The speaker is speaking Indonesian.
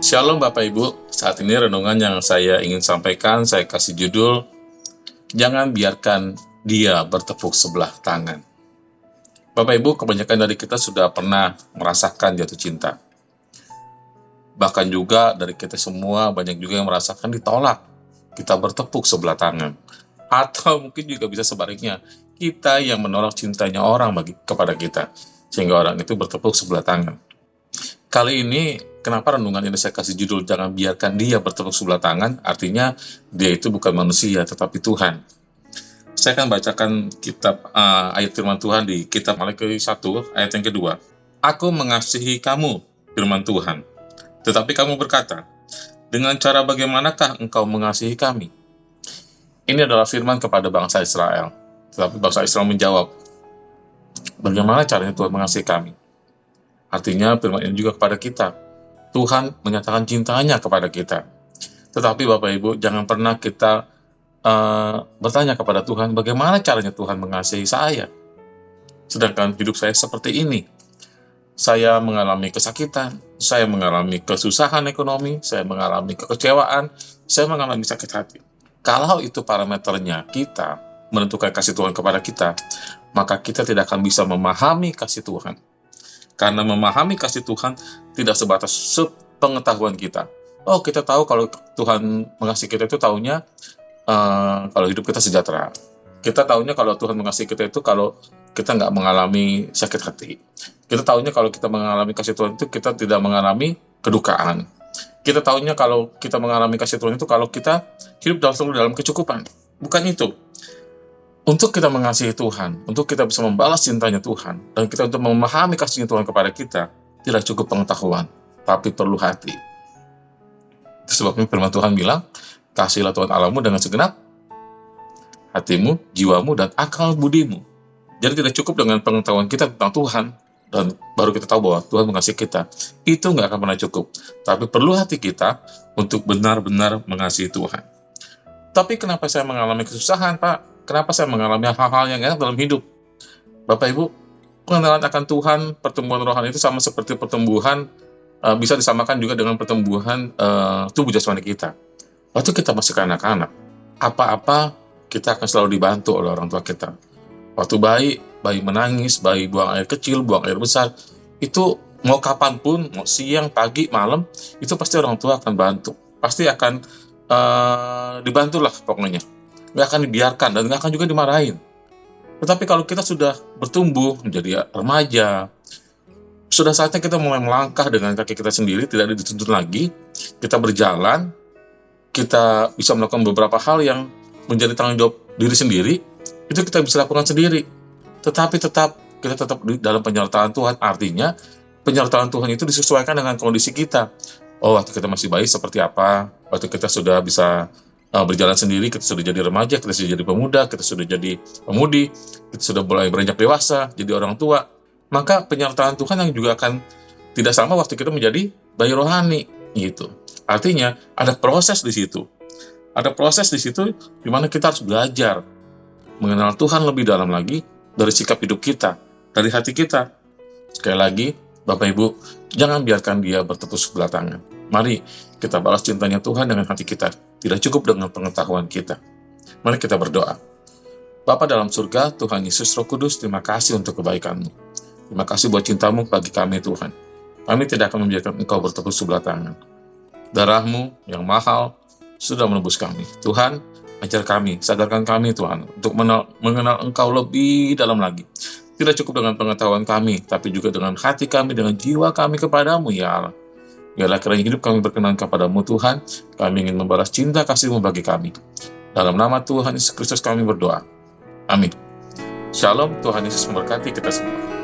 Shalom Bapak Ibu, saat ini renungan yang saya ingin sampaikan, saya kasih judul, Jangan Biarkan Dia Bertepuk Sebelah Tangan. Bapak Ibu, kebanyakan dari kita sudah pernah merasakan jatuh cinta. Bahkan juga dari kita semua, banyak juga yang merasakan ditolak, kita bertepuk sebelah tangan. Atau mungkin juga bisa sebaliknya, kita yang menolak cintanya orang kepada kita, sehingga orang itu bertepuk sebelah tangan. Kali ini, kenapa renungan ini saya kasih judul Jangan Biarkan Dia Bertepuk Sebelah Tangan, artinya dia itu bukan manusia, tetapi Tuhan. Saya akan bacakan kitab ayat firman Tuhan di kitab Maliaki 1, ayat yang kedua. Aku mengasihi kamu, firman Tuhan, tetapi kamu berkata, dengan cara bagaimanakah engkau mengasihi kami? Ini adalah firman kepada bangsa Israel. Tetapi bangsa Israel menjawab, bagaimana caranya Tuhan mengasihi kami? Artinya firman ini juga kepada kita. Tuhan menyatakan cintanya kepada kita. Tetapi Bapak Ibu, jangan pernah kita bertanya kepada Tuhan, bagaimana caranya Tuhan mengasihi saya? Sedangkan hidup saya seperti ini. Saya mengalami kesakitan, saya mengalami kesusahan ekonomi, saya mengalami kekecewaan, saya mengalami sakit hati. Kalau itu parameternya kita menentukan kasih Tuhan kepada kita, maka kita tidak akan bisa memahami kasih Tuhan. Karena memahami kasih Tuhan tidak sebatas sepengetahuan kita. Oh, kita tahu kalau Tuhan mengasihi kita itu taunya kalau hidup kita sejahtera. Kita taunya kalau Tuhan mengasihi kita itu kalau kita nggak mengalami sakit hati. Kita taunya kalau kita mengalami kasih Tuhan itu kita tidak mengalami kedukaan. Kita taunya kalau kita mengalami kasih Tuhan itu kalau kita hidup selalu dalam kecukupan. Bukan itu. Untuk kita mengasihi Tuhan, untuk kita bisa membalas cintanya Tuhan, dan kita untuk memahami kasihnya Tuhan kepada kita, tidak cukup pengetahuan, tapi perlu hati. Sebabnya firman Tuhan bilang, kasihilah Tuhan Allahmu dengan segenap hatimu, jiwamu, dan akal budimu. Jadi tidak cukup dengan pengetahuan kita tentang Tuhan, dan baru kita tahu bahwa Tuhan mengasihi kita. Itu nggak akan pernah cukup. Tapi perlu hati kita untuk benar-benar mengasihi Tuhan. Tapi kenapa saya mengalami kesusahan, Pak? Kenapa saya mengalami hal-hal yang enak dalam hidup? Bapak Ibu, pengenalan akan Tuhan, pertumbuhan rohani itu sama seperti pertumbuhan, bisa disamakan juga dengan pertumbuhan tubuh jasmani kita. Waktu kita masih anak-anak, apa-apa kita akan selalu dibantu oleh orang tua kita. Waktu bayi menangis, bayi buang air kecil, buang air besar, itu mau kapanpun, mau siang, pagi, malam, itu pasti orang tua akan bantu. Pasti akan dibantulah pokoknya. Nggak akan dibiarkan dan nggak akan juga dimarahin. Tetapi kalau kita sudah bertumbuh menjadi remaja, sudah saatnya kita mulai melangkah dengan kaki kita sendiri, tidak dituntut lagi. Kita berjalan, kita bisa melakukan beberapa hal yang menjadi tanggung jawab diri sendiri, itu kita bisa lakukan sendiri. Tetapi kita tetap dalam penyertaan Tuhan. Artinya penyertaan Tuhan itu disesuaikan dengan kondisi kita. Oh, waktu kita masih bayi seperti apa? Waktu kita sudah bisa berjalan sendiri, kita sudah jadi remaja, kita sudah jadi pemuda, kita sudah jadi pemudi, kita sudah mulai beranjak dewasa, jadi orang tua. Maka penyertaan Tuhan yang juga akan tidak sama waktu kita menjadi bayi rohani, gitu. Artinya ada proses di situ. Ada proses di situ di mana kita harus belajar mengenal Tuhan lebih dalam lagi dari sikap hidup kita, dari hati kita. Sekali lagi, Bapak Ibu, jangan biarkan dia bertepuk sebelah tangan. Mari kita balas cintanya Tuhan dengan hati kita. Tidak cukup dengan pengetahuan kita. Mari kita berdoa. Bapa dalam surga, Tuhan Yesus Roh Kudus, terima kasih untuk kebaikan-Mu. Terima kasih buat cinta-Mu bagi kami, Tuhan. Kami tidak akan membiarkan Engkau bertepuk sebelah tangan. Darah-Mu yang mahal sudah menebus kami. Tuhan, ajar kami, sadarkan kami, Tuhan, untuk mengenal Engkau lebih dalam lagi. Tidak cukup dengan pengetahuan kami, tapi juga dengan hati kami, dengan jiwa kami kepadamu, ya Allah. Biarlah kiranya hidup kami berkenan kepadamu, Tuhan. Kami ingin membalas cinta kasih-Mu bagi kami. Dalam nama Tuhan Yesus Kristus kami berdoa. Amin. Shalom, Tuhan Yesus memberkati kita semua.